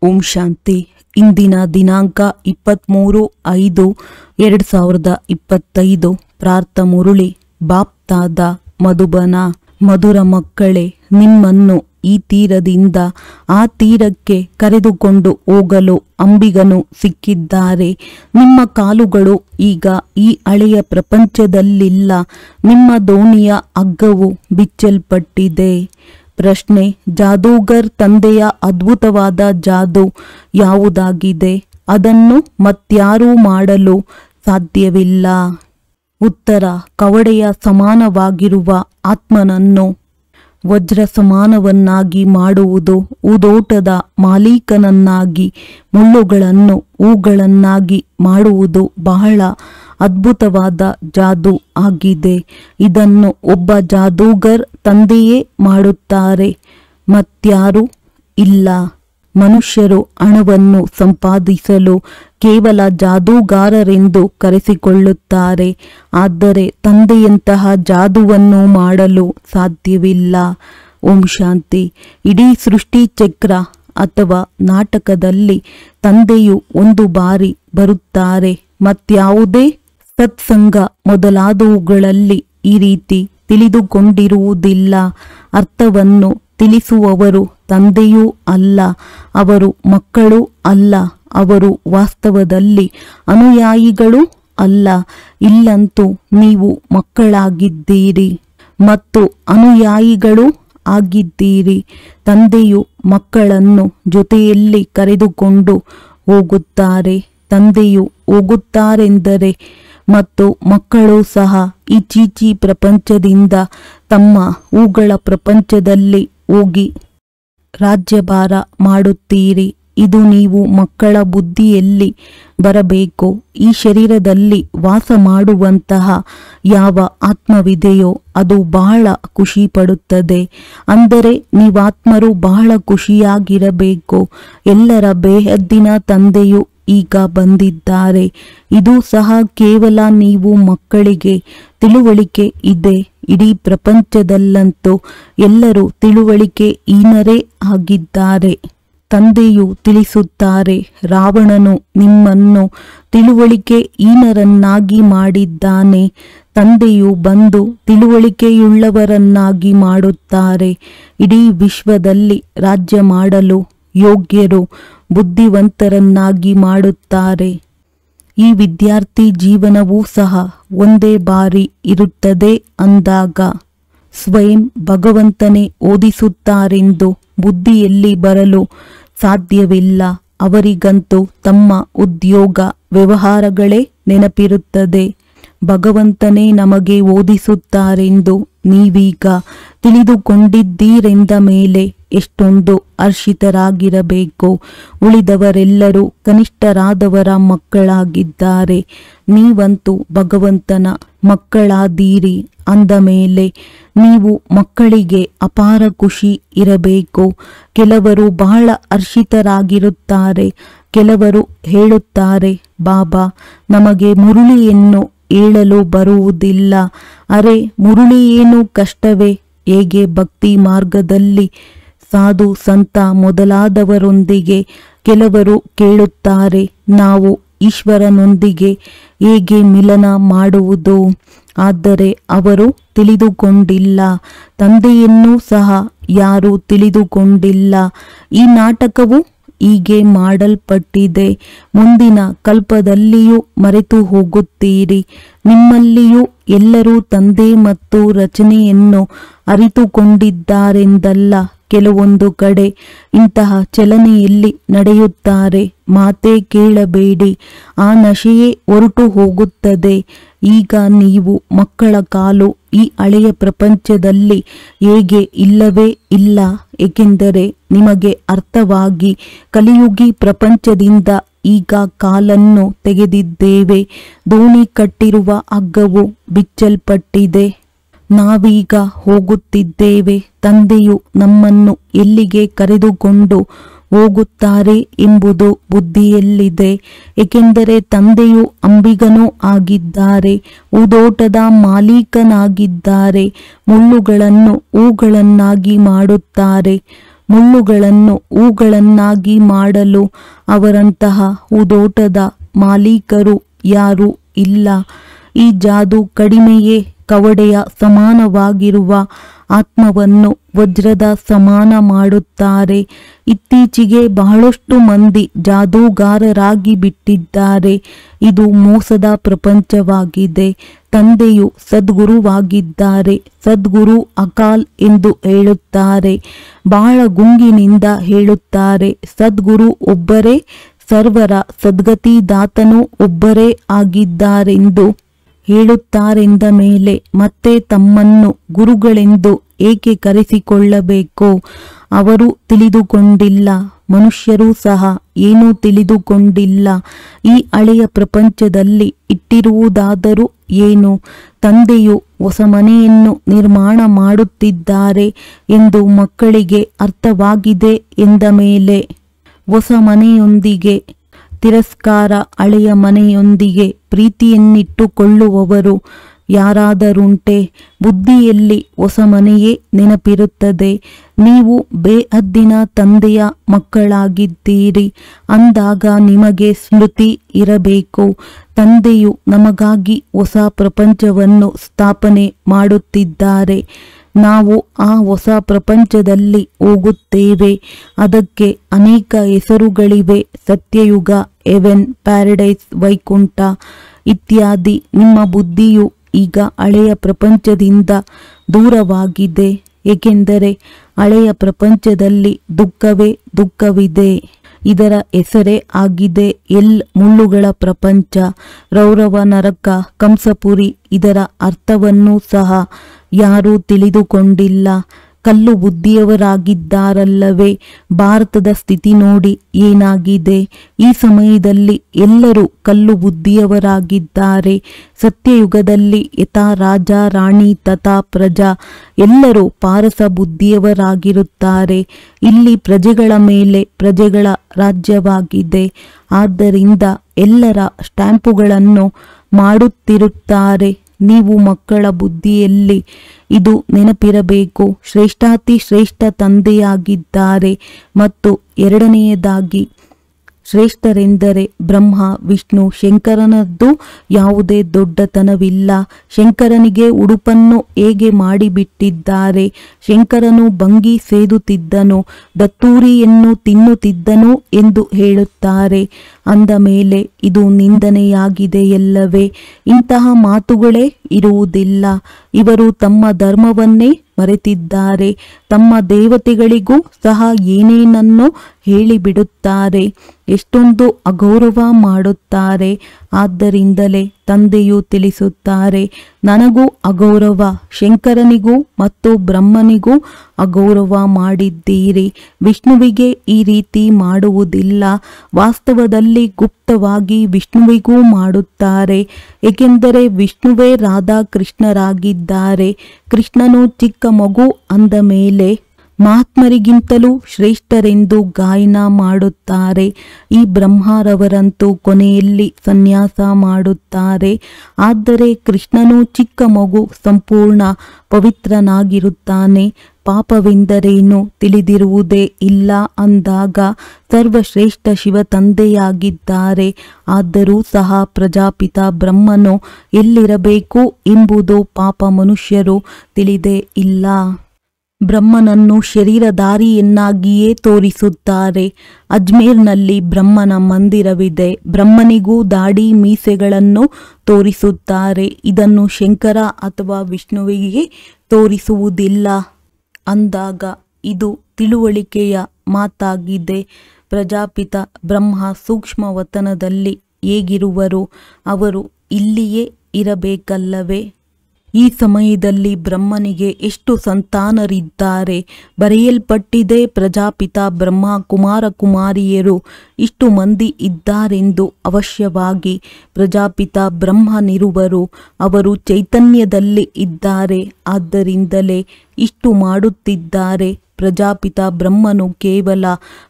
ಓಂ ಶಾಂತಿ. ಇಂದಿನ ದಿನಾಂಕ 23/5/2025. ಪ್ರಾರ್ಥ ಮುರುಳಿ. ಬಾಪ್ತಾದ ಮಧುಬನ. ಮಧುರ ಮಕ್ಕಳೇ, ನಿಮ್ಮನ್ನು ಈ ತೀರದಿಂದ ಆ ತೀರಕ್ಕೆ ಕರೆದುಕೊಂಡು ಹೋಗಲು ಅಂಬಿಗನು ಸಿಕ್ಕಿದ್ದಾರೆ. ನಿಮ್ಮ ಕಾಲುಗಳು ಈಗ ಈ ಹಳೆಯ ಪ್ರಪಂಚದಲ್ಲಿಲ್ಲ. ನಿಮ್ಮ ದೋಣಿಯ ಹಗ್ಗವು ಬಿಚ್ಚಲ್ಪಟ್ಟಿದೆ. ಪ್ರಶ್ನೆ: ಜಾದೂಗರ್ ತಂದೆಯ ಅದ್ಭುತವಾದ ಜಾದೂ ಯಾವುದಾಗಿದೆ? ಅದನ್ನು ಮತ್ಯಾರೂ ಮಾಡಲು ಸಾಧ್ಯವಿಲ್ಲ. ಉತ್ತರ: ಕವಡೆಯ ಸಮಾನವಾಗಿರುವ ಆತ್ಮನನ್ನು ವಜ್ರ ಸಮಾನವನ್ನಾಗಿ ಮಾಡುವುದು, ಹೂದೋಟದ ಮಾಲೀಕನನ್ನಾಗಿ ಮುಳ್ಳುಗಳನ್ನು ಹೂಗಳನ್ನಾಗಿ ಮಾಡುವುದು ಬಹಳ ಅದ್ಭುತವಾದ ಜಾದೂ ಆಗಿದೆ. ಇದನ್ನು ಒಬ್ಬ ಜಾದೂಗರ್ ತಂದೆಯೇ ಮಾಡುತ್ತಾರೆ, ಮತ್ಯಾರೂ ಇಲ್ಲ. ಮನುಷ್ಯರು ಹಣವನ್ನು ಸಂಪಾದಿಸಲು ಕೇವಲ ಜಾದೂಗಾರರೆಂದು ಕರೆಸಿಕೊಳ್ಳುತ್ತಾರೆ, ಆದರೆ ತಂದೆಯಂತಹ ಜಾದೂವನ್ನು ಮಾಡಲು ಸಾಧ್ಯವಿಲ್ಲ. ಓಂ ಶಾಂತಿ. ಇಡೀ ಸೃಷ್ಟಿ ಚಕ್ರ ಅಥವಾ ನಾಟಕದಲ್ಲಿ ತಂದೆಯು ಒಂದು ಬಾರಿ ಬರುತ್ತಾರೆ. ಮತ್ಯಾವುದೇ ಸತ್ಸಂಗ ಮೊದಲಾದವುಗಳಲ್ಲಿ ಈ ರೀತಿ ತಿಳಿದುಕೊಂಡಿರುವುದಿಲ್ಲ. ಅರ್ಥವನ್ನು ತಿಳಿಸುವವರು ತಂದೆಯೂ ಅಲ್ಲ, ಅವರು ಮಕ್ಕಳೂ ಅಲ್ಲ, ಅವರು ವಾಸ್ತವದಲ್ಲಿ ಅನುಯಾಯಿಗಳೂ ಅಲ್ಲ. ಇಲ್ಲಂತೂ ನೀವು ಮಕ್ಕಳಾಗಿದ್ದೀರಿ ಮತ್ತು ಅನುಯಾಯಿಗಳೂ ಆಗಿದ್ದೀರಿ. ತಂದೆಯು ಮಕ್ಕಳನ್ನು ಜೊತೆಯಲ್ಲಿ ಕರೆದುಕೊಂಡು ಹೋಗುತ್ತಾರೆ. ತಂದೆಯು ಹೋಗುತ್ತಾರೆಂದರೆ ಮತ್ತು ಮಕ್ಕಳು ಸಹ ಈ ಚೀಚಿ ಪ್ರಪಂಚದಿಂದ ತಮ್ಮ ಹೂಗಳ ಪ್ರಪಂಚದಲ್ಲಿ ಹೋಗಿ ರಾಜ್ಯಭಾರ ಮಾಡುತ್ತೀರಿ. ಇದು ನೀವು ಮಕ್ಕಳ ಬುದ್ಧಿಯಲ್ಲಿ ಬರಬೇಕು. ಈ ಶರೀರದಲ್ಲಿ ವಾಸ ಮಾಡುವಂತಹ ಯಾವ ಆತ್ಮವಿದೆಯೋ ಅದು ಬಹಳ ಖುಷಿ ಪಡುತ್ತದೆ. ಅಂದರೆ ನೀವಾತ್ಮರು ಬಹಳ ಖುಷಿಯಾಗಿರಬೇಕು. ಎಲ್ಲರ ಬೇಹದ್ದಿನ ತಂದೆಯು ಈಗ ಬಂದಿದ್ದಾರೆ. ಇದು ಸಹ ಕೇವಲ ನೀವು ಮಕ್ಕಳಿಗೆ ತಿಳುವಳಿಕೆ ಇದೆ. ಇಡೀ ಪ್ರಪಂಚದಲ್ಲಂತೂ ಎಲ್ಲರೂ ತಿಳುವಳಿಕೆ ಹೀನರೇ ಆಗಿದ್ದಾರೆ. ತಂದೆಯು ತಿಳಿಸುತ್ತಾರೆ, ರಾವಣನು ನಿಮ್ಮನ್ನು ತಿಳುವಳಿಕೆ ಹೀನರನ್ನಾಗಿ ಮಾಡಿದ್ದಾನೆ. ತಂದೆಯು ಬಂದು ತಿಳುವಳಿಕೆಯುಳ್ಳವರನ್ನಾಗಿ ಮಾಡುತ್ತಾರೆ. ಇಡೀ ವಿಶ್ವದಲ್ಲಿ ರಾಜ್ಯ ಮಾಡಲು ಯೋಗ್ಯರು, ಬುದ್ಧಿವಂತರನ್ನಾಗಿ ಮಾಡುತ್ತಾರೆ. ಈ ವಿದ್ಯಾರ್ಥಿ ಜೀವನವೂ ಸಹ ಒಂದೇ ಬಾರಿ ಇರುತ್ತದೆ ಅಂದಾಗ ಸ್ವಯಂ ಭಗವಂತನೇ ಓದಿಸುತ್ತಾರೆಂದು ಬುದ್ಧಿಯಲ್ಲಿ ಬರಲು ಸಾಧ್ಯವಿಲ್ಲ. ಅವರಿಗಂತೂ ತಮ್ಮ ಉದ್ಯೋಗ ವ್ಯವಹಾರಗಳೇ ನೆನಪಿರುತ್ತದೆ. ಭಗವಂತನೇ ನಮಗೆ ಓದಿಸುತ್ತಾರೆಂದು ನೀವೀಗ ತಿಳಿದುಕೊಂಡಿದ್ದೀರೆಂದ ಮೇಲೆ ಎಷ್ಟೊಂದು ಹರ್ಷಿತರಾಗಿರಬೇಕು. ಉಳಿದವರೆಲ್ಲರೂ ಕನಿಷ್ಠರಾದವರ ಮಕ್ಕಳಾಗಿದ್ದಾರೆ. ನೀವಂತೂ ಭಗವಂತನ ಮಕ್ಕಳಾದೀರಿ ಅಂದ ಮೇಲೆ ನೀವು ಮಕ್ಕಳಿಗೆ ಅಪಾರ ಖುಷಿ ಇರಬೇಕು. ಕೆಲವರು ಬಹಳ ಹರ್ಷಿತರಾಗಿರುತ್ತಾರೆ. ಕೆಲವರು ಹೇಳುತ್ತಾರೆ, ಬಾಬಾ, ನಮಗೆ ಮುರುಳಿಯನ್ನು ಹೇಳಲು ಬರುವುದಿಲ್ಲ. ಅರೆ, ಮುರುಳಿ ಏನು ಕಷ್ಟವೇ? ಹೇಗೆ ಭಕ್ತಿ ಮಾರ್ಗದಲ್ಲಿ ಸಾಧು ಸಂತ ಮೊದಲಾದವರೊಂದಿಗೆ ಕೆಲವರು ಕೇಳುತ್ತಾರೆ, ನಾವು ಈಶ್ವರನೊಂದಿಗೆ ಹೇಗೆ ಮಿಲನ ಮಾಡುವುದು? ಆದರೆ ಅವರು ತಿಳಿದುಕೊಂಡಿಲ್ಲ. ತಂದೆಯನ್ನೂ ಸಹ ಯಾರೂ ತಿಳಿದುಕೊಂಡಿಲ್ಲ. ಈ ನಾಟಕವು ಹೀಗೆ ಮಾಡಲ್ಪಟ್ಟಿದೆ. ಮುಂದಿನ ಕಲ್ಪದಲ್ಲಿಯೂ ಮರೆತು ಹೋಗುತ್ತೀರಿ. ನಿಮ್ಮಲ್ಲಿಯೂ ಎಲ್ಲರೂ ತಂದೆ ಮತ್ತು ರಚನೆಯನ್ನು ಅರಿತುಕೊಂಡಿದ್ದಾರೆಂದಲ್ಲ. ಕೆಲವೊಂದು ಕಡೆ ಇಂತಹ ಚಲನೆಯಲ್ಲಿ ನಡೆಯುತ್ತಾರೆ. ಮಾತೇ ಕೇಳಬೇಡಿ, ಆ ನಶೆಯೇ ಹೊರಟು ಹೋಗುತ್ತದೆ. ಈಗ ನೀವು ಮಕ್ಕಳ ಕಾಲು ಈ ಹಳೆಯ ಪ್ರಪಂಚದಲ್ಲಿ ಹೇಗೆ ಇಲ್ಲವೇ ಇಲ್ಲ. ಏಕೆಂದರೆ ನಿಮಗೆ ಅರ್ಥವಾಗಿ ಕಲಿಯುಗಿ ಪ್ರಪಂಚದಿಂದ ಈಗ ಕಾಲನ್ನು ತೆಗೆದಿದ್ದೇವೆ. ದೋಣಿ ಕಟ್ಟಿರುವ ಹಗ್ಗವು ಬಿಚ್ಚಲ್ಪಟ್ಟಿದೆ. ನಾವೀಗ ಹೋಗುತ್ತಿದ್ದೇವೆ. ತಂದೆಯು ನಮ್ಮನ್ನು ಎಲ್ಲಿಗೆ ಕರೆದುಕೊಂಡು ಹೋಗುತ್ತಾರೆ ಎಂಬುದು ಬುದ್ಧಿಯಲ್ಲಿದೆ. ಏಕೆಂದರೆ ತಂದೆಯು ಅಂಬಿಗನೂ ಆಗಿದ್ದಾರೆ, ಹೂದೋಟದ ಮಾಲೀಕನಾಗಿದ್ದಾರೆ. ಮುಳ್ಳುಗಳನ್ನು ಹೂಗಳನ್ನಾಗಿ ಮಾಡುತ್ತಾರೆ. ಮುಳ್ಳುಗಳನ್ನು ಹೂಗಳನ್ನಾಗಿ ಮಾಡಲು ಅವರಂತಹ ಹೂದೋಟದ ಮಾಲೀಕರು ಯಾರೂ ಇಲ್ಲ. ಈ ಜಾದು ಕಡಿಮೆಯೇ. ಕವಡೆಯ ಸಮಾನವಾಗಿರುವ ಆತ್ಮವನ್ನು ವಜ್ರದ ಸಮಾನ ಮಾಡುತ್ತಾರೆ. ಇತ್ತೀಚೆಗೆ ಬಹಳಷ್ಟು ಮಂದಿ ಜಾದೂಗಾರರಾಗಿ ಬಿಟ್ಟಿದ್ದಾರೆ. ಇದು ಮೋಸದ ಪ್ರಪಂಚವಾಗಿದೆ. ತಂದೆಯು ಸದ್ಗುರುವಾಗಿದ್ದಾರೆ. ಸದ್ಗುರು ಅಕಾಲ್ ಎಂದು ಹೇಳುತ್ತಾರೆ. ಬಹಳ ಗುಂಗಿನಿಂದ ಹೇಳುತ್ತಾರೆ. ಸದ್ಗುರು ಒಬ್ಬರೇ, ಸರ್ವರ ಸದ್ಗತಿದಾತನೂ ಒಬ್ಬರೇ ಆಗಿದ್ದಾರೆಂದು ಹೇಳುತ್ತಾರೆಂದ ಮೇಲೆ ಮತ್ತೆ ತಮ್ಮನ್ನು ಗುರುಗಳೆಂದು ಏಕೆ ಕರೆಸಿಕೊಳ್ಳಬೇಕು? ಅವರು ತಿಳಿದುಕೊಂಡಿಲ್ಲ. ಮನುಷ್ಯರೂ ಸಹ ಏನೂ ತಿಳಿದುಕೊಂಡಿಲ್ಲ. ಈ ಹಳೆಯ ಪ್ರಪಂಚದಲ್ಲಿ ಇಟ್ಟಿರುವುದಾದರೂ ಏನು? ತಂದೆಯು ಹೊಸ ಮನೆಯನ್ನು ನಿರ್ಮಾಣ ಮಾಡುತ್ತಿದ್ದಾರೆ ಎಂದು ಮಕ್ಕಳಿಗೆ ಅರ್ಥವಾಗಿದೆ ಎಂದ ಮೇಲೆ ಹೊಸ ಮನೆಯೊಂದಿಗೆ ತಿರಸ್ಕಾರ, ಹಳೆಯ ಮನೆಯೊಂದಿಗೆ ಪ್ರೀತಿಯನ್ನಿಟ್ಟುಕೊಳ್ಳುವವರು ಯಾರಾದರುಂಟೆ? ಬುದ್ಧಿಯಲ್ಲಿ ಹೊಸ ಮನೆಯೇ ನೆನಪಿರುತ್ತದೆ. ನೀವು ಬೇಹದ್ದಿನ ತಂದೆಯ ಮಕ್ಕಳಾಗಿದ್ದೀರಿ ಅಂದಾಗ ನಿಮಗೆ ಸ್ಮೃತಿ ಇರಬೇಕು. ತಂದೆಯು ನಮಗಾಗಿ ಹೊಸ ಪ್ರಪಂಚವನ್ನು ಸ್ಥಾಪನೆ ಮಾಡುತ್ತಿದ್ದಾರೆ. ನಾವು ಆ ಹೊಸ ಪ್ರಪಂಚದಲ್ಲಿ ಹೋಗುತ್ತೇವೆ. ಅದಕ್ಕೆ ಅನೇಕ ಹೆಸರುಗಳಿವೆ. ಸತ್ಯಯುಗ, ಹೆವೆನ್, ಪ್ಯಾರಡೈಸ್, ವೈಕುಂಠ ಇತ್ಯಾದಿ. ನಿಮ್ಮ ಬುದ್ಧಿಯು ಈಗ ಹಳೆಯ ಪ್ರಪಂಚದಿಂದ ದೂರವಾಗಿದೆ. ಏಕೆಂದರೆ ಹಳೆಯ ಪ್ರಪಂಚದಲ್ಲಿ ದುಃಖವೇ ದುಃಖವಿದೆ. ಇದರ ಹೆಸರೇ ಆಗಿದೆ ಮುಳ್ಳುಗಳ ಪ್ರಪಂಚ, ರೌರವ ನರಕ, ಕಂಸಪುರಿ. ಇದರ ಅರ್ಥವನ್ನೂ ಸಹ ಯಾರೂ ತಿಳಿದುಕೊಂಡಿಲ್ಲ. ಕಲ್ಲು ಬುದ್ಧಿಯವರಾಗಿದ್ದಾರಲ್ಲವೇ? ಭಾರತದ ಸ್ಥಿತಿ ನೋಡಿ ಏನಾಗಿದೆ. ಈ ಸಮಯದಲ್ಲಿ ಎಲ್ಲರೂ ಕಲ್ಲು ಬುದ್ಧಿಯವರಾಗಿದ್ದಾರೆ. ಸತ್ಯಯುಗದಲ್ಲಿ ಯಥಾ ರಾಜ ರಾಣಿ ತಥಾ ಪ್ರಜಾ, ಎಲ್ಲರೂ ಪಾರಸ ಬುದ್ಧಿಯವರಾಗಿರುತ್ತಾರೆ. ಇಲ್ಲಿ ಪ್ರಜೆಗಳ ಮೇಲೆ ಪ್ರಜೆಗಳ ರಾಜ್ಯವಾಗಿದೆ. ಆದ್ದರಿಂದ ಎಲ್ಲರ ಸ್ಟ್ಯಾಂಪುಗಳನ್ನು ಮಾಡುತ್ತಿರುತ್ತಾರೆ. ನೀವು ಮಕ್ಕಳ ಬುದ್ಧಿಯಲ್ಲಿ ಇದು ನೆನಪಿರಬೇಕು. ಶ್ರೇಷ್ಠಾತಿ ಶ್ರೇಷ್ಠ ತಂದೆಯಾಗಿದ್ದಾರೆ. ಮತ್ತು ಎರಡನೆಯದಾಗಿ ಶ್ರೇಷ್ಠರೆಂದರೆ ಬ್ರಹ್ಮ, ವಿಷ್ಣು, ಶಂಕರನದ್ದು ಯಾವುದೇ ದೊಡ್ಡತನವಿಲ್ಲ. ಶಂಕರನಿಗೆ ಉಡುಪನ್ನು ಹೇಗೆ ಮಾಡಿಬಿಟ್ಟಿದ್ದಾರೆ. ಶಂಕರನು ಭಂಗಿ ಸೇದುತ್ತಿದ್ದನು, ದತ್ತೂರಿಯನ್ನು ತಿನ್ನುತ್ತಿದ್ದನು ಎಂದು ಹೇಳುತ್ತಾರೆ. ಅಂದ ಮೇಲೆ ಇದು ನಿಂದನೆಯಾಗಿದೆಯಲ್ಲವೇ? ಇಂತಹ ಮಾತುಗಳೇ ಇರುವುದಿಲ್ಲ. ಇವರು ತಮ್ಮ ಧರ್ಮವನ್ನೇ ಮರೆತಿದ್ದಾರೆ. ತಮ್ಮ ದೇವತೆಗಳಿಗೂ ಸಹ ಏನೇನನ್ನು ಹೇಳಿಬಿಡುತ್ತಾರೆ. ಎಷ್ಟೊಂದು ಅಗೌರವ ಮಾಡುತ್ತಾರೆ. ಆದ್ದರಿಂದಲೇ ತಂದೆಯು ತಿಳಿಸುತ್ತಾರೆ, ನನಗೂ ಅಗೌರವ, ಶಂಕರನಿಗೂ ಮತ್ತು ಬ್ರಹ್ಮನಿಗೂ ಅಗೌರವ ಮಾಡಿದ್ದೀರಿ. ವಿಷ್ಣುವಿಗೆ ಈ ರೀತಿ ಮಾಡುವುದಿಲ್ಲ. ವಾಸ್ತವದಲ್ಲಿ ಗುಪ್ತವಾಗಿ ವಿಷ್ಣುವಿಗೂ ಮಾಡುತ್ತಾರೆ. ಏಕೆಂದರೆ ವಿಷ್ಣುವೇ ರಾಧಾಕೃಷ್ಣರಾಗಿದ್ದಾರೆ. ಕೃಷ್ಣನು ಚಿಕ್ಕ ಮಗು ಅಂದ ಮೇಲೆ ಮಹಾತ್ಮರಿಗಿಂತಲೂ ಶ್ರೇಷ್ಠರೆಂದು ಗಾಯನ ಮಾಡುತ್ತಾರೆ. ಈ ಬ್ರಹ್ಮರವರಂತೂ ಕೊನೆಯಲ್ಲಿ ಸನ್ಯಾಸ ಮಾಡುತ್ತಾರೆ. ಆದರೆ ಕೃಷ್ಣನು ಚಿಕ್ಕ ಮಗು, ಸಂಪೂರ್ಣ ಪವಿತ್ರನಾಗಿರುತ್ತಾನೆ. ಪಾಪವೆಂದರೇನು ತಿಳಿದಿರುವುದೇ ಇಲ್ಲ ಅಂದಾಗ ಸರ್ವಶ್ರೇಷ್ಠ ಶಿವ ತಂದೆಯಾಗಿದ್ದಾರೆ. ಆದರೂ ಸಹ ಪ್ರಜಾಪಿತ ಬ್ರಹ್ಮನು ಎಲ್ಲಿರಬೇಕು ಎಂಬುದು ಪಾಪ ಮನುಷ್ಯರು ತಿಳಿದೇ ಇಲ್ಲ. ಬ್ರಹ್ಮನನ್ನು ಶರೀರಧಾರಿಯನ್ನಾಗಿಯೇ ತೋರಿಸುತ್ತಾರೆ. ಅಜ್ಮೇರ್ನಲ್ಲಿ ಬ್ರಹ್ಮನ ಮಂದಿರವಿದೆ. ಬ್ರಹ್ಮನಿಗೂ ದಾಡಿ ಮೀಸೆಗಳನ್ನು ತೋರಿಸುತ್ತಾರೆ. ಇದನ್ನು ಶಂಕರ ಅಥವಾ ವಿಷ್ಣುವಿಗೆ ತೋರಿಸುವುದಿಲ್ಲ ಅಂದಾಗ ಇದು ತಿಳುವಳಿಕೆಯ ಮಾತಾಗಿದೆ. ಪ್ರಜಾಪಿತ ಬ್ರಹ್ಮ ಸೂಕ್ಷ್ಮವತನದಲ್ಲಿ ಹೇಗಿರುವರು? ಅವರು ಇಲ್ಲಿಯೇ ಇರಬೇಕಲ್ಲವೇ? ಈ ಸಮಯದಲ್ಲಿ ಬ್ರಹ್ಮನಿಗೆ ಎಷ್ಟು ಸಂತಾನರಿದ್ದಾರೆ? ಬರೆಯಲ್ಪಟ್ಟಿದೆ, ಪ್ರಜಾಪಿತ ಬ್ರಹ್ಮ ಕುಮಾರ ಕುಮಾರಿಯರು ಇಷ್ಟು ಮಂದಿ ಇದ್ದಾರೆಂದು. ಅವಶ್ಯವಾಗಿ ಪ್ರಜಾಪಿತ ಬ್ರಹ್ಮನಿರುವರು. ಅವರು ಚೈತನ್ಯದಲ್ಲಿ ಇದ್ದಾರೆ. ಆದ್ದರಿಂದಲೇ ಇಷ್ಟು ಮಾಡುತ್ತಿದ್ದಾರೆ. ಪ್ರಜಾಪಿತ ಬ್ರಹ್ಮನು ಕೇವಲ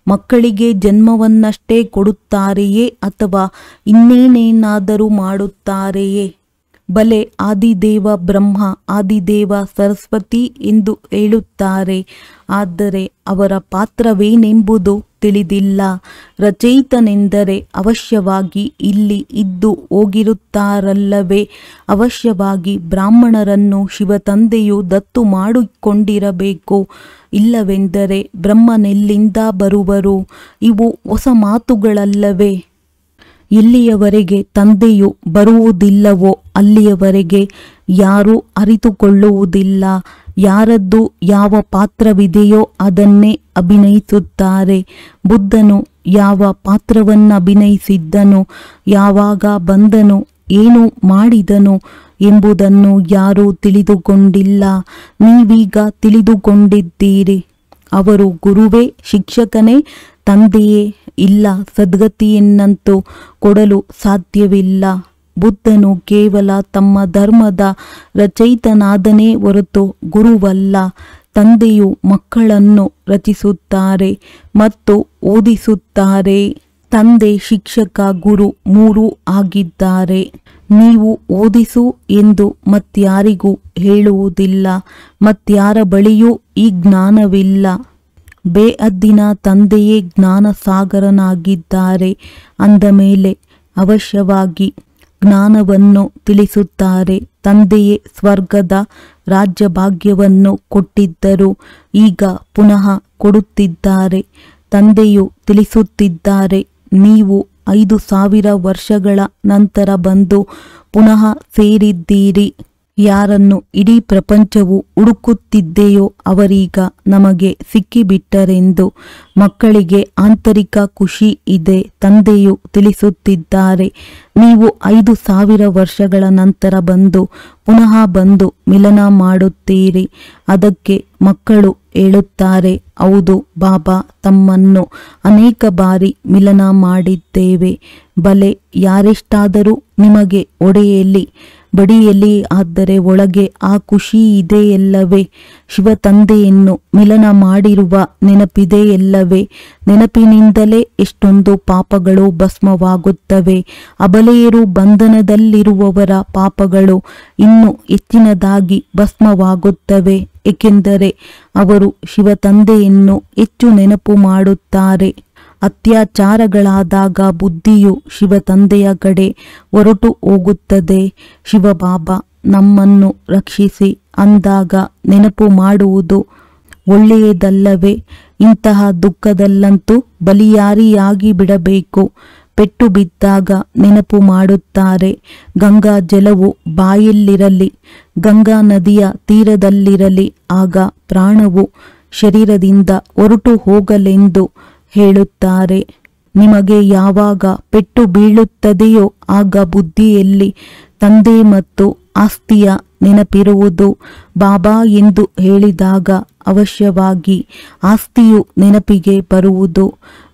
ಮಕ್ಕಳಿಗೆ ಜನ್ಮವನ್ನಷ್ಟೇ ಕೊಡುತ್ತಾರೆಯೇ ಅಥವಾ ಇನ್ನೇನೇನಾದರೂ ಮಾಡುತ್ತಾರೆಯೇ? ಬಲೆ ಆದಿದೇವ ಬ್ರಹ್ಮ ಆದಿದೇವ ಸರಸ್ವತಿ ಎಂದು ಹೇಳುತ್ತಾರೆ. ಆದರೆ ಅವರ ಪಾತ್ರವೇನೆಂಬುದು ತಿಳಿದಿಲ್ಲ. ರಚಯಿತನೆಂದರೆ ಅವಶ್ಯವಾಗಿ ಇಲ್ಲಿ ಇದ್ದು ಹೋಗಿರುತ್ತಾರಲ್ಲವೇ? ಅವಶ್ಯವಾಗಿ ಬ್ರಾಹ್ಮಣರನ್ನು ಶಿವತಂದೆಯು ದತ್ತು ಮಾಡಿಕೊಂಡಿರಬೇಕು. ಇಲ್ಲವೆಂದರೆ ಬ್ರಹ್ಮನೆಲ್ಲಿಂದ ಬರುವರು? ಇವು ಹೊಸ ಮಾತುಗಳಲ್ಲವೇ? ಎಲ್ಲಿಯವರೆಗೆ ತಂದೆಯು ಬರುವುದಿಲ್ಲವೋ ಅಲ್ಲಿಯವರೆಗೆ ಯಾರೂ ಅರಿತುಕೊಳ್ಳುವುದಿಲ್ಲ. ಯಾರದ್ದು ಯಾವ ಪಾತ್ರವಿದೆಯೋ ಅದನ್ನೇ ಅಭಿನಯಿಸುತ್ತಾರೆ. ಬುದ್ಧನು ಯಾವ ಪಾತ್ರವನ್ನಭಿನಯಿಸಿದ್ದನು, ಯಾವಾಗ ಬಂದನು, ಏನು ಮಾಡಿದನು ಎಂಬುದನ್ನು ಯಾರೂ ತಿಳಿದುಕೊಂಡಿಲ್ಲ. ನೀವೀಗ ತಿಳಿದುಕೊಂಡಿದ್ದೀರಿ. ಅವರು ಗುರುವೇ, ಶಿಕ್ಷಕನೇ, ತಂದೆಯೇ? ಇಲ್ಲ, ಸದ್ಗತಿಯನ್ನಂತೂ ಕೊಡಲು ಸಾಧ್ಯವಿಲ್ಲ. ಬುದ್ಧನು ಕೇವಲ ತಮ್ಮ ಧರ್ಮದ ರಚಯಿತನಾದನೇ ಹೊರತು ಗುರುವಲ್ಲ. ತಂದೆಯು ಮಕ್ಕಳನ್ನು ರಚಿಸುತ್ತಾರೆ ಮತ್ತು ಓದಿಸುತ್ತಾರೆ. ತಂದೆ, ಶಿಕ್ಷಕ, ಗುರು ಮೂರೂ ಆಗಿದ್ದಾರೆ. ನೀವು ಓದಿಸು ಎಂದು ಮತ್ಯಾರಿಗೂ ಹೇಳುವುದಿಲ್ಲ. ಮತ್ಯಾರ ಬಳಿಯೂ ಈ ಜ್ಞಾನವಿಲ್ಲ. ಬೇಅದ್ದಿನ ತಂದೆಯೇ ಜ್ಞಾನ ಸಾಗರನಾಗಿದ್ದಾರೆ. ಅಂದ ಮೇಲೆ ಅವಶ್ಯವಾಗಿ ಜ್ಞಾನವನ್ನು ತಿಳಿಸುತ್ತಾರೆ. ತಂದೆಯೇ ಸ್ವರ್ಗದ ರಾಜ್ಯಭಾಗ್ಯವನ್ನು ಕೊಟ್ಟಿದ್ದರು, ಈಗ ಪುನಃ ಕೊಡುತ್ತಿದ್ದಾರೆ. ತಂದೆಯು ತಿಳಿಸುತ್ತಿದ್ದಾರೆ, ನೀವು 5000 ವರ್ಷಗಳ ನಂತರ ಬಂದು ಪುನಃ ಸೇರಿದ್ದೀರಿ. ಯಾರನ್ನು ಇಡೀ ಪ್ರಪಂಚವು ಹುಡುಕುತ್ತಿದೆಯೋ ಅವರೀಗ ನಮಗೆ ಸಿಕ್ಕಿಬಿಟ್ಟರೆಂದು. ಮಕ್ಕಳಿಗೆ ಆಂತರಿಕ ಖುಷಿ ಇದೆ. ತಂದೆಯು ತಿಳಿಸುತ್ತಿದ್ದಾರೆ, ನೀವು 5000 ವರ್ಷಗಳ ನಂತರ ಬಂದು ಪುನಃ ಬಂದು ಮಿಲನ ಮಾಡುತ್ತೀರಿ. ಅದಕ್ಕೆ ಮಕ್ಕಳು ಹೇಳುತ್ತಾರೆ, ಹೌದು ಬಾಬಾ, ತಮ್ಮನ್ನು ಅನೇಕ ಬಾರಿ ಮಿಲನ ಮಾಡಿದ್ದೇವೆ. ಬಲೆ, ಯಾರೆಷ್ಟಾದರೂ ನಿಮಗೆ ಹೊಡೆಯಲಿ ಬಡಿಯಲಿ, ಆದರೆ ಒಳಗೆ ಆ ಖುಷಿ ಇದೆಯಲ್ಲವೇ? ಶಿವತಂದೆಯನ್ನು ಮಿಲನ ಮಾಡಿರುವ ನೆನಪಿದೆಯಲ್ಲವೇ? ನೆನಪಿನಿಂದಲೇ ಎಷ್ಟೊಂದು ಪಾಪಗಳು ಭಸ್ಮವಾಗುತ್ತವೆ. ಅಬಲೆಯರು ಬಂಧನದಲ್ಲಿರುವವರ ಪಾಪಗಳು ಇನ್ನೂ ಹೆಚ್ಚಿನದಾಗಿ ಭಸ್ಮವಾಗುತ್ತವೆ. ಏಕೆಂದರೆ ಅವರು ಶಿವತಂದೆಯನ್ನು ಹೆಚ್ಚು ನೆನಪು ಮಾಡುತ್ತಾರೆ. ಅತ್ಯಾಚಾರಗಳಾದಾಗ ಬುದ್ಧಿಯು ಶಿವತಂದೆಯ ಕಡೆ ಹೊರಟು ಹೋಗುತ್ತದೆ. ಶಿವಬಾಬಾ ನಮ್ಮನ್ನು ರಕ್ಷಿಸಿ ಅಂದಾಗ ನೆನಪು ಮಾಡುವುದು ಒಳ್ಳೆಯದಲ್ಲವೇ? ಇಂತಹ ದುಃಖದಲ್ಲಂತೂ ಬಲಿಯಾರಿಯಾಗಿ ಬಿಡಬೇಕು. ಪೆಟ್ಟು ಬಿದ್ದಾಗ ನೆನಪು ಮಾಡುತ್ತಾರೆ. ಗಂಗಾ ಜಲವು ಬಾಯಲ್ಲಿರಲಿ, ಗಂಗಾ ನದಿಯ ತೀರದಲ್ಲಿರಲಿ, ಆಗ ಪ್ರಾಣವು ಶರೀರದಿಂದ ಹೊರಟು ಹೋಗಲೆಂದು ಹೇಳುತ್ತಾರೆ. ನಿಮಗೆ ಯಾವಾಗ ಪೆಟ್ಟು ಬೀಳುತ್ತದೆಯೋ ಆಗ ಬುದ್ಧಿಯಲ್ಲಿ ತಂದೆ ಮತ್ತು ಆಸ್ತಿಯ ನೆನಪಿರುವುದು. ಬಾಬಾ ಎಂದು ಹೇಳಿದಾಗ ಅವಶ್ಯವಾಗಿ ಆಸ್ತಿಯು ನೆನಪಿಗೆ ಬರುವುದು.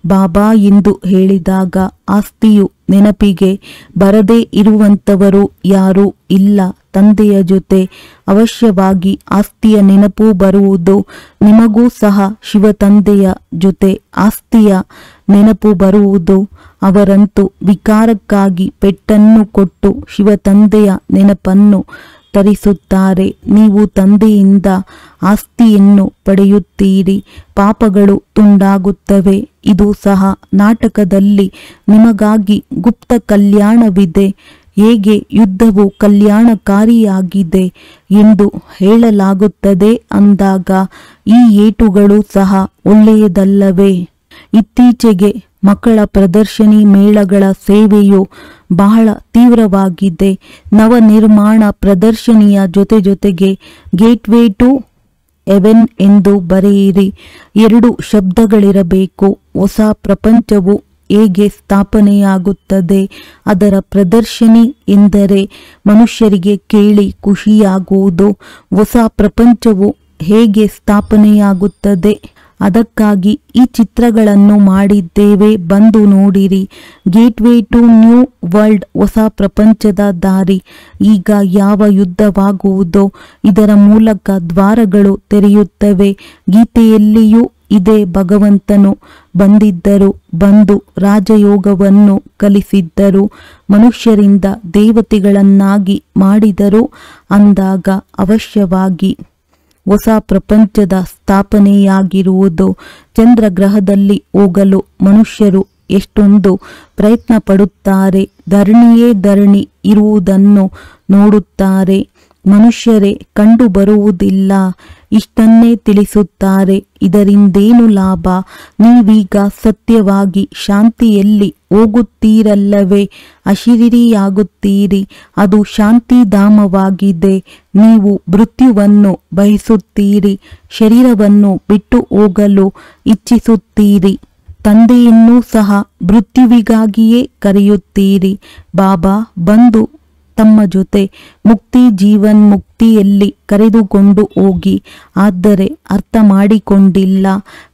ಬಾಬಾ ಎಂದು ಹೇಳಿದಾಗ ಆಸ್ತಿಯು ನೆನಪಿಗೆ ಬರದೇ ಇರುವಂಥವರು ಯಾರೂ ಇಲ್ಲ. ತಂದೆಯ ಜೊತೆ ಅವಶ್ಯವಾಗಿ ಆಸ್ತಿಯ ನೆನಪು ಬರುವುದು. ನಿಮಗೂ ಸಹ ಶಿವತಂದೆಯ ಜೊತೆ ಆಸ್ತಿಯ ನೆನಪು ಬರುವುದು. ಅವರಂತೂ ವಿಕಾರಕ್ಕಾಗಿ ಪೆಟ್ಟನ್ನು ಕೊಟ್ಟು ಶಿವತಂದೆಯ ನೆನಪನ್ನು ತರಿಸುತ್ತಾರೆ. ನೀವು ತಂದೆಯಿಂದ ಆಸ್ತಿಯನ್ನು ಪಡೆಯುತ್ತೀರಿ. ಪಾಪಗಳು ತುಂಡಾಗುತ್ತವೆ. ಇದು ಸಹ ನಾಟಕದಲ್ಲಿ ನಿಮಗಾಗಿ ಗುಪ್ತ ಕಲ್ಯಾಣವಿದೆ. ಹೇಗೆ ಯುದ್ಧವು ಕಲ್ಯಾಣಕಾರಿಯಾಗಿದೆ ಎಂದು ಹೇಳಲಾಗುತ್ತದೆ ಅಂದಾಗ ಈ ಏಟುಗಳು ಸಹ ಒಳ್ಳೆಯದಲ್ಲವೇ? ಇತ್ತೀಚೆಗೆ ಮಕ್ಕಳ ಪ್ರದರ್ಶನಿ ಮೇಳಗಳ ಸೇವೆಯು ಬಹಳ ತೀವ್ರವಾಗಿದೆ. ನವನಿರ್ಮಾಣ ಪ್ರದರ್ಶನಿಯ ಜೊತೆಗೆ ಗೇಟ್ವೇ ಟು ಹೆವೆನ್ ಎಂದು ಬರೆಯಿರಿ. 2 ಶಬ್ದಗಳಿರಬೇಕು. ಹೊಸ ಪ್ರಪಂಚವು ಹೇಗೆ ಸ್ಥಾಪನೆಯಾಗುತ್ತದೆ, ಅದರ ಪ್ರದರ್ಶನಿ ಎಂದರೆ ಮನುಷ್ಯರಿಗೆ ಕೇಳಿ ಖುಷಿಯಾಗುವುದು. ಹೊಸ ಪ್ರಪಂಚವು ಹೇಗೆ ಸ್ಥಾಪನೆಯಾಗುತ್ತದೆ, ಅದಕ್ಕಾಗಿ ಈ ಚಿತ್ರಗಳನ್ನು ಮಾಡಿದ್ದೇವೆ, ಬಂದು ನೋಡಿರಿ. ಗೇಟ್ವೇ ಟು ನ್ಯೂ ವರ್ಲ್ಡ್, ಹೊಸ ಪ್ರಪಂಚದ ದಾರಿ. ಈಗ ಯಾವ ಯುದ್ಧವಾಗುವುದೋ ಇದರ ಮೂಲಕ ದ್ವಾರಗಳು ತೆರೆಯುತ್ತವೆ. ಗೀತೆಯಲ್ಲಿಯೂ ಇದೇ ಭಗವಂತನು ಬಂದಿದ್ದರು, ಬಂದು ರಾಜಯೋಗವನ್ನು ಕಲಿಸಿದ್ದರು, ಮನುಷ್ಯರಿಂದ ದೇವತೆಗಳನ್ನಾಗಿ ಮಾಡಿದರು ಅಂದಾಗ ಅವಶ್ಯವಾಗಿ ಹೊಸ ಪ್ರಪಂಚದ ಸ್ಥಾಪನೆಯಾಗಿರುವುದು. ಚಂದ್ರಗ್ರಹದಲ್ಲಿ ಹೋಗಲು ಮನುಷ್ಯರು ಎಷ್ಟೊಂದು ಪ್ರಯತ್ನ ಪಡುತ್ತಾರೆ. ಧರಣಿಯೇ ಧರಣಿ ಇರುವುದನ್ನು ನೋಡುತ್ತಾರೆ, ಮನುಷ್ಯರೇ ಕಂಡು ಬರುವುದಿಲ್ಲ. ಇಷ್ಟನ್ನೇ ತಿಳಿಸುತ್ತಾರೆ. ಇದರಿಂದೇನು ಲಾಭ? ನೀವೀಗ ಸತ್ಯವಾಗಿ ಶಾಂತಿಯಲ್ಲಿ ಹೋಗುತ್ತೀರಲ್ಲವೇ? ಅಶರೀರಿಯಾಗುತ್ತೀರಿ. ಅದು ಶಾಂತಿಧಾಮವಾಗಿದೆ. ನೀವು ಮೃತ್ಯುವನ್ನು ಬಯಸುತ್ತೀರಿ, ಶರೀರವನ್ನು ಬಿಟ್ಟು ಹೋಗಲು ಇಚ್ಛಿಸುತ್ತೀರಿ. ತಂದೆಯನ್ನೂ ಸಹ ಮೃತ್ಯುವಿಗಾಗಿಯೇ ಕರೆಯುತ್ತೀರಿ. ಬಾಬಾ ಬಂದು ತಮ್ಮ ಜೊತೆ ಮುಕ್ತಿ ಜೀವನ್ಮುಕ್ತಿಯಲ್ಲಿ ಕರೆದುಕೊಂಡು ಹೋಗಿ. ಆದರೆ ಅರ್ಥ ಮಾಡಿಕೊಂಡಿಲ್ಲ.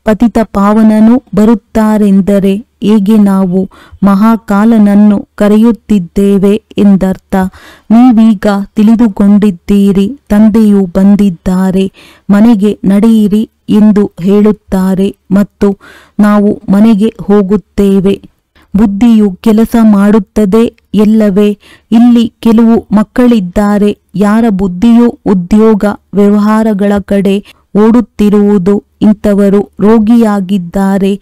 ಪತಿತ ಪಾವನನು ಬರುತ್ತಾರೆಂದರೆ ಹೇಗೆ ನಾವು ಮಹಾಕಾಲನನ್ನು ಕರೆಯುತ್ತಿದ್ದೇವೆ ಎಂದರ್ಥ. ನೀವೀಗ ತಿಳಿದುಕೊಂಡಿದ್ದೀರಿ. ತಂದೆಯು ಬಂದಿದ್ದಾರೆ, ಮನೆಗೆ ನಡೆಯಿರಿ ಎಂದು ಹೇಳುತ್ತಾರೆ ಮತ್ತು ನಾವು ಮನೆಗೆ ಹೋಗುತ್ತೇವೆ. ಬುದ್ಧಿಯು ಕೆಲಸ ಮಾಡುತ್ತದೆ ಎಲ್ಲವೇ? ಇಲ್ಲಿ ಕೆಲವು ಮಕ್ಕಳಿದ್ದಾರೆ, ಯಾರ ಬುದ್ಧಿಯು ಉದ್ಯೋಗ ವ್ಯವಹಾರಗಳ ಕಡೆ ಓಡುತ್ತಿರುವುದು. ಇಂಥವರು ರೋಗಿಯಾಗಿದ್ದಾರೆ.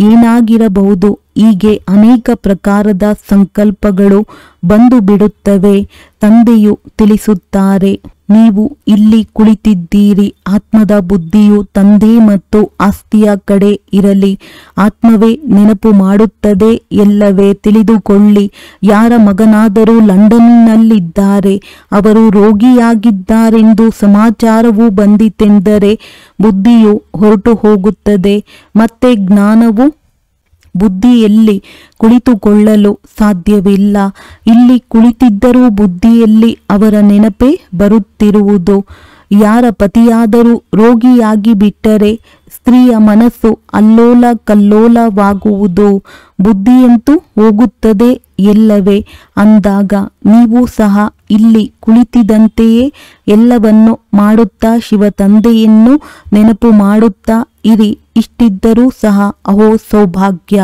ಏನಾಗಿರಬಹುದು? ಹೀಗೆ ಅನೇಕ ಪ್ರಕಾರದ ಸಂಕಲ್ಪಗಳು ಬಂದು ಬಿಡುತ್ತವೆ. ತಂದೆಯು ತಿಳಿಸುತ್ತಾರೆ, ನೀವು ಇಲ್ಲಿ ಕುಳಿತಿದ್ದೀರಿ. ಆತ್ಮದ ಬುದ್ಧಿಯು ತಂದೆ ಮತ್ತು ಆಸ್ತಿಯ ಕಡೆ ಇರಲಿ. ಆತ್ಮವೇ ನೆನಪು ಮಾಡುತ್ತದೆ ಎಲ್ಲವೇ? ತಿಳಿದುಕೊಳ್ಳಿ. ಯಾರ ಮಗನಾದರೂ ಲಂಡನ್ನಿನಲ್ಲಿದ್ದಾರೆ, ಅವರು ರೋಗಿಯಾಗಿದ್ದಾರೆಂದು ಸಮಾಚಾರವು ಬಂದಿತೆಂದರೆ ಬುದ್ಧಿಯು ಹೊರಟು ಹೋಗುತ್ತದೆ. ಮತ್ತೆ ಜ್ಞಾನವು ಬುದ್ಧಿಯಲ್ಲಿ ಕುಳಿತುಕೊಳ್ಳಲು ಸಾಧ್ಯವಿಲ್ಲ. ಇಲ್ಲಿ ಕುಳಿತಿದ್ದರೂ ಬುದ್ಧಿಯಲ್ಲಿ ಅವರ ನೆನಪೇ ಬರುತ್ತಿರುವುದು. ಯಾರ ಪತಿಯಾದರೂ ರೋಗಿಯಾಗಿ ಬಿಟ್ಟರೆ ಸ್ತ್ರೀಯ ಮನಸ್ಸು ಅಲ್ಲೋಲ ಕಲ್ಲೋಲವಾಗುವುದು. ಬುದ್ಧಿಯಂತೂ ಹೋಗುತ್ತದೆ ಎಲ್ಲವೇ? ಅಂದಾಗ ನೀವು ಸಹ ಇಲ್ಲಿ ಕುಳಿತಿದಂತೆಯೇ ಎಲ್ಲವನ್ನು ಮಾಡುತ್ತಾ ಶಿವ ತಂದೆಯನ್ನು ನೆನಪು ಮಾಡುತ್ತಾ ಇರಿ. ಇಷ್ಟಿದ್ದರೂ ಸಹ ಅಹೋ ಸೌಭಾಗ್ಯ!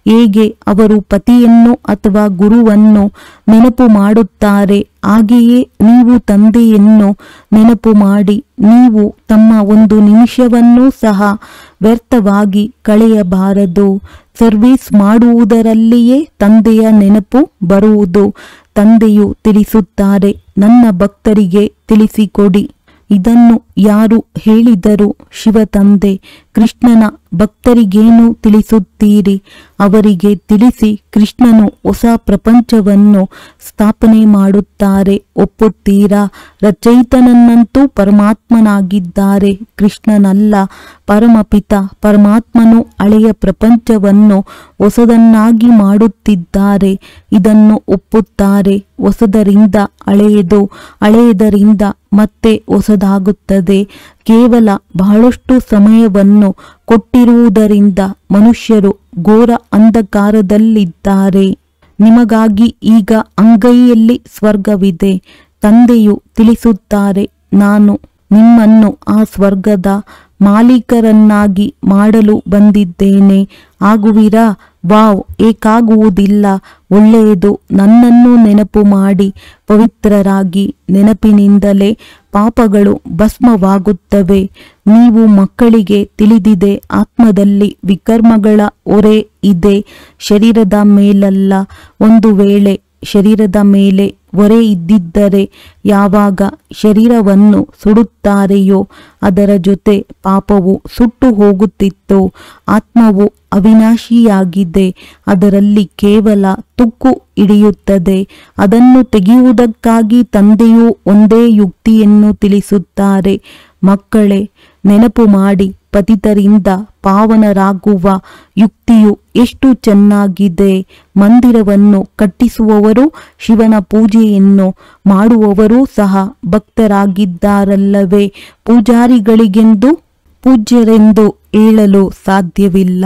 ಹೇಗೆ ಅವರು ಪತಿಯನ್ನು ಅಥವಾ ಗುರುವನ್ನು ನೆನಪು ಮಾಡುತ್ತಾರೆ, ಹಾಗೆಯೇ ನೀವು ತಂದೆಯನ್ನು ನೆನಪು ಮಾಡಿ. ನೀವು ತಮ್ಮ ಒಂದು ನಿಮಿಷವನ್ನೂ ಸಹ ವ್ಯರ್ಥವಾಗಿ ಕಳೆಯಬಾರದು. ಸರ್ವಿಸ್ ಮಾಡುವುದರಲ್ಲಿಯೇ ತಂದೆಯ ನೆನಪು ಬರುವುದು. ತಂದೆಯು ತಿಳಿಸುತ್ತಾರೆ, ನನ್ನ ಭಕ್ತರಿಗೆ ತಿಳಿಸಿಕೊಡಿ. ಇದನ್ನು ಯಾರು ಹೇಳಿದರು? ಶಿವ ತಂದೆ. ಕೃಷ್ಣನ ಭಕ್ತರಿಗೇನು ತಿಳಿಸುತ್ತೀರಿ? ಅವರಿಗೆ ತಿಳಿಸಿ. ಕೃಷ್ಣನು ಹೊಸ ಪ್ರಪಂಚವನ್ನು ಸ್ಥಾಪನೆ ಮಾಡುತ್ತಾರೆ. ಒಪ್ಪುತ್ತೀರಾ? ರಚಯಿತನನ್ನಂತೂ ಪರಮಾತ್ಮನಾಗಿದ್ದಾರೆ, ಕೃಷ್ಣನಲ್ಲ. ಪರಮಪಿತ ಪರಮಾತ್ಮನು ಹಳೆಯ ಪ್ರಪಂಚವನ್ನು ಹೊಸದನ್ನಾಗಿ ಮಾಡುತ್ತಿದ್ದಾರೆ. ಇದನ್ನು ಒಪ್ಪುತ್ತಾರೆ. ಹೊಸದರಿಂದ ಹಳೆಯದು, ಹಳೆಯದರಿಂದ ಮತ್ತೆ ಹೊಸದಾಗುತ್ತದೆ. ಕೇವಲ ಬಹಳಷ್ಟು ಸಮಯವನ್ನು ಕೊಟ್ಟಿರುವುದರಿಂದ ಮನುಷ್ಯರು ಘೋರ ಅಂಧಕಾರದಲ್ಲಿದ್ದಾರೆ. ನಿಮಗಾಗಿ ಈಗ ಅಂಗೈಯಲ್ಲಿ ಸ್ವರ್ಗವಿದೆ. ತಂದೆಯು ತಿಳಿಸುತ್ತಾರೆ, ನಾನು ನಿಮ್ಮನ್ನು ಆ ಸ್ವರ್ಗದ ಮಾಲೀಕರನ್ನಾಗಿ ಮಾಡಲು ಬಂದಿದ್ದೇನೆ. ಆಗುವಿರಾ? ವಾವ್! ಏಕಾಗುವುದಿಲ್ಲ. ಒಳ್ಳೆಯದು. ನನ್ನನ್ನು ನೆನಪು ಮಾಡಿ ಪವಿತ್ರರಾಗಿ. ನೆನಪಿನಿಂದಲೇ ಪಾಪಗಳು ಭಸ್ಮವಾಗುತ್ತವೆ. ನೀವು ಮಕ್ಕಳಿಗೆ ತಿಳಿದಿದೆ, ಆತ್ಮದಲ್ಲಿ ವಿಕರ್ಮಗಳ ಹೊರೆ ಇದೆ, ಶರೀರದ ಮೇಲಲ್ಲ. ಒಂದು ವೇಳೆ ಶರೀರದ ಮೇಲೆ ಹೊರೆ ಇದ್ದಿದ್ದರೆ ಯಾವಾಗ ಶರೀರವನ್ನು ಸುಡುತ್ತಾರೆಯೋ ಅದರ ಜೊತೆ ಪಾಪವು ಸುಟ್ಟು ಹೋಗುತ್ತಿತ್ತು. ಆತ್ಮವು ಅವಿನಾಶಿಯಾಗಿದೆ. ಅದರಲ್ಲಿ ಕೇವಲ ತುಕ್ಕು ಹಿಡಿಯುತ್ತದೆ. ಅದನ್ನು ತೆಗೆಯುವುದಕ್ಕಾಗಿ ತಂದೆಯು ಒಂದೇ ಯುಕ್ತಿಯನ್ನು ತಿಳಿಸುತ್ತಾರೆ. ಮಕ್ಕಳೇ, ನೆನಪು ಮಾಡಿ. ಪತಿತರಿಂದ ಪಾವನರಾಗುವ ಯುಕ್ತಿಯು ಎಷ್ಟು ಚೆನ್ನಾಗಿದೆ. ಮಂದಿರವನ್ನು ಕಟ್ಟಿಸುವವರು, ಶಿವನ ಪೂಜೆಯನ್ನು ಮಾಡುವವರೂ ಸಹ ಭಕ್ತರಾಗಿದ್ದಾರಲ್ಲವೇ? ಪೂಜಾರಿಗಳಿಗೆಂದು ಪೂಜ್ಯರೆಂದು ಹೇಳಲು ಸಾಧ್ಯವಿಲ್ಲ.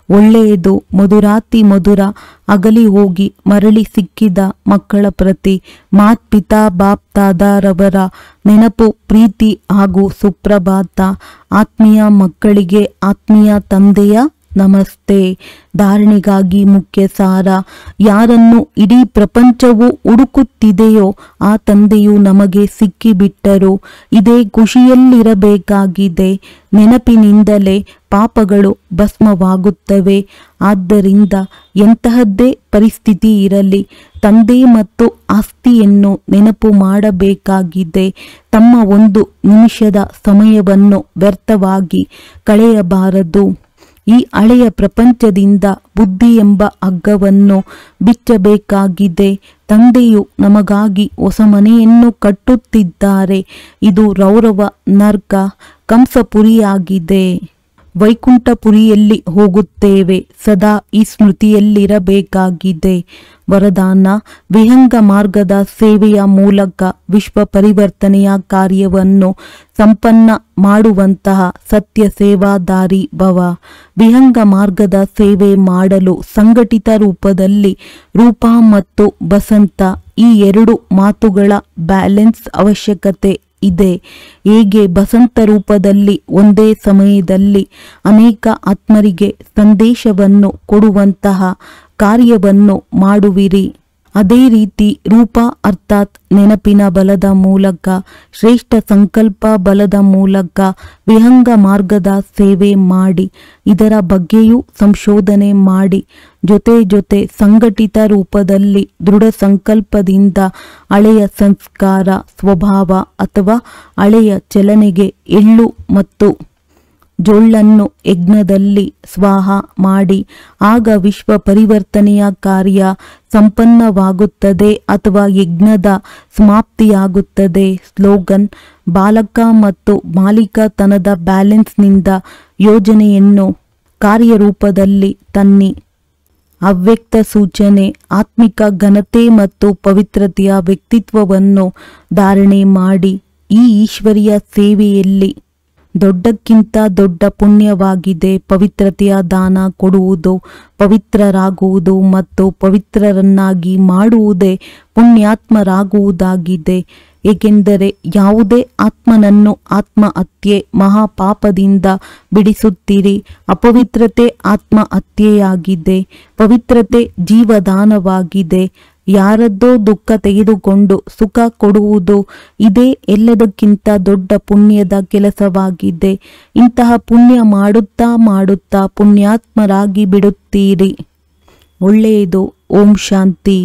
ಒಳ್ಳೆಯದು ಮಧುರಾತಿ ಮಧುರ ಅಗಲಿ ಹೋಗಿ ಮರಳಿ ಸಿಕ್ಕಿದ ಮಕ್ಕಳ ಪ್ರತಿ ಮಾತ್ ಪಿತಾ ಬಾಪ್ ದಾದಾರವರ ನೆನಪು, ಪ್ರೀತಿ ಹಾಗೂ ಸುಪ್ರಭಾತ. ಆತ್ಮೀಯ ಮಕ್ಕಳಿಗೆ ಆತ್ಮೀಯ ತಂದೆಯ ನಮಸ್ತೆ. ಧಾರಣೆಗಾಗಿ ಮುಖ್ಯ ಸಾರ: ಯಾರನ್ನು ಇಡೀ ಪ್ರಪಂಚವು ಹುಡುಕುತ್ತಿದೆಯೋ ಆ ತಂದೆಯು ನಮಗೆ ಸಿಕ್ಕಿಬಿಟ್ಟರು. ಇದೇ ಖುಷಿಯಲ್ಲಿರಬೇಕಾಗಿದೆ. ನೆನಪಿನಿಂದಲೇ ಪಾಪಗಳು ಭಸ್ಮವಾಗುತ್ತವೆ. ಆದ್ದರಿಂದ ಎಂತಹದ್ದೇ ಪರಿಸ್ಥಿತಿ ಇರಲಿ, ತಂದೆ ಮತ್ತು ಆಸ್ತಿಯನ್ನು ನೆನಪು ಮಾಡಬೇಕಾಗಿದೆ. ತಮ್ಮ ಒಂದು ನಿಮಿಷದ ಸಮಯವನ್ನು ವ್ಯರ್ಥವಾಗಿ ಕಳೆಯಬಾರದು. ಈ ಹಳೆಯ ಪ್ರಪಂಚದಿಂದ ಬುದ್ಧಿ ಎಂಬ ಹಗ್ಗವನ್ನು ಬಿಚ್ಚಬೇಕಾಗಿದೆ. ತಂದೆಯು ನಮಗಾಗಿ ಹೊಸ ಮನೆಯನ್ನು ಕಟ್ಟುತ್ತಿದ್ದಾರೆ. ಇದು ರೌರವ ನರ್ಕ ಕಂಸಪುರಿಯಾಗಿದೆ. ವೈಕುಂಠಪುರಿಯಲ್ಲಿ ಹೋಗುತ್ತೇವೆ. ಸದಾ ಈ ಸ್ಮೃತಿಯಲ್ಲಿರಬೇಕಾಗಿದೆ. ವರದಾನ: ವಿಹಂಗ ಮಾರ್ಗದ ಸೇವೆಯ ಮೂಲಕ ವಿಶ್ವ ಪರಿವರ್ತನೆಯ ಕಾರ್ಯವನ್ನು ಸಂಪನ್ನ ಮಾಡುವಂತಹ ಸತ್ಯ ಸೇವಾದಾರಿ ಭವ. ವಿಹಂಗ ಮಾರ್ಗದ ಸೇವೆ ಮಾಡಲು ಸಂಘಟಿತ ರೂಪದಲ್ಲಿ ರೂಪ ಮತ್ತು ಬಸಂತ ಈ ಎರಡು ಮಾತುಗಳ ಬ್ಯಾಲೆನ್ಸ್ ಅವಶ್ಯಕತೆ ಇದೆ. ಹೇಗೆ ಬಸಂತ ರೂಪದಲ್ಲಿ ಒಂದೇ ಸಮಯದಲ್ಲಿ ಅನೇಕ ಆತ್ಮರಿಗೆ ಸಂದೇಶವನ್ನು ಕೊಡುವಂತಹ ಕಾರ್ಯವನ್ನು ಮಾಡುವಿರಿ, ಅದೇ ರೀತಿ ರೂಪ ಅರ್ಥಾತ್ ನೆನಪಿನ ಬಲದ ಮೂಲಕ, ಶ್ರೇಷ್ಠ ಸಂಕಲ್ಪ ಬಲದ ಮೂಲಕ ವಿಹಂಗ ಮಾರ್ಗದ ಸೇವೆ ಮಾಡಿ. ಇದರ ಬಗ್ಗೆಯೂ ಸಂಶೋಧನೆ ಮಾಡಿ. ಜೊತೆ ಸಂಘಟಿತ ರೂಪದಲ್ಲಿ ದೃಢ ಸಂಕಲ್ಪದಿಂದ ಹಳೆಯ ಸಂಸ್ಕಾರ, ಸ್ವಭಾವ ಅಥವಾ ಹಳೆಯ ಚಲನೆಗೆ ಎಳ್ಳು ಮತ್ತು ಜೊಳ್ಳನ್ನು ಯಜ್ಞದಲ್ಲಿ ಸ್ವಾಹ ಮಾಡಿ. ಆಗ ವಿಶ್ವ ಪರಿವರ್ತನೆಯ ಕಾರ್ಯ ಸಂಪನ್ನವಾಗುತ್ತದೆ ಅಥವಾ ಯಜ್ಞದ ಸಮಾಪ್ತಿಯಾಗುತ್ತದೆ. ಸ್ಲೋಗನ್: ಬಾಲಕ ಮತ್ತು ಮಾಲೀಕತನದ ಬ್ಯಾಲೆನ್ಸ್ನಿಂದ ಯೋಜನೆಯನ್ನು ಕಾರ್ಯರೂಪದಲ್ಲಿ ತನ್ನಿ. ಅವ್ಯಕ್ತ ಸೂಚನೆ: ಆತ್ಮಿಕ ಘನತೆ ಮತ್ತು ಪವಿತ್ರತೆಯ ವ್ಯಕ್ತಿತ್ವವನ್ನು ಧಾರಣೆ ಮಾಡಿ. ಈ ಈಶ್ವರಿಯ ಸೇವೆಯಲ್ಲಿ ದೊಡ್ಡಕ್ಕಿಂತ ದೊಡ್ಡ ಪುಣ್ಯವಾಗಿದೆ. ಪವಿತ್ರತೆಯ ದಾನ ಕೊಡುವುದು, ಪವಿತ್ರರಾಗುವುದು ಮತ್ತು ಪವಿತ್ರರನ್ನಾಗಿ ಮಾಡುವುದೇ ಪುಣ್ಯಾತ್ಮರಾಗುವುದಾಗಿದೆ. ಏಕೆಂದರೆ ಯಾವುದೇ ಆತ್ಮನನ್ನು ಆತ್ಮ ಹತ್ಯೆ ಮಹಾಪಾಪದಿಂದ ಬಿಡಿಸುತ್ತೀರಿ. ಅಪವಿತ್ರತೆ ಆತ್ಮ ಹತ್ಯೆಯಾಗಿದೆ. ಪವಿತ್ರತೆ ಜೀವದಾನವಾಗಿದೆ. ಯಾರದ್ದೋ ದುಃಖ ತೆಗೆದುಕೊಂಡು ಸುಖ ಕೊಡುವುದು ಇದೇ ಎಲ್ಲದಕ್ಕಿಂತ ದೊಡ್ಡ ಪುಣ್ಯದ ಕೆಲಸವಾಗಿದೆ. ಇಂತಹ ಪುಣ್ಯ ಮಾಡುತ್ತಾ ಪುಣ್ಯಾತ್ಮರಾಗಿ ಬಿಡುತ್ತೀರಿ. ಒಳ್ಳೆಯದು. ಓಂ ಶಾಂತಿ.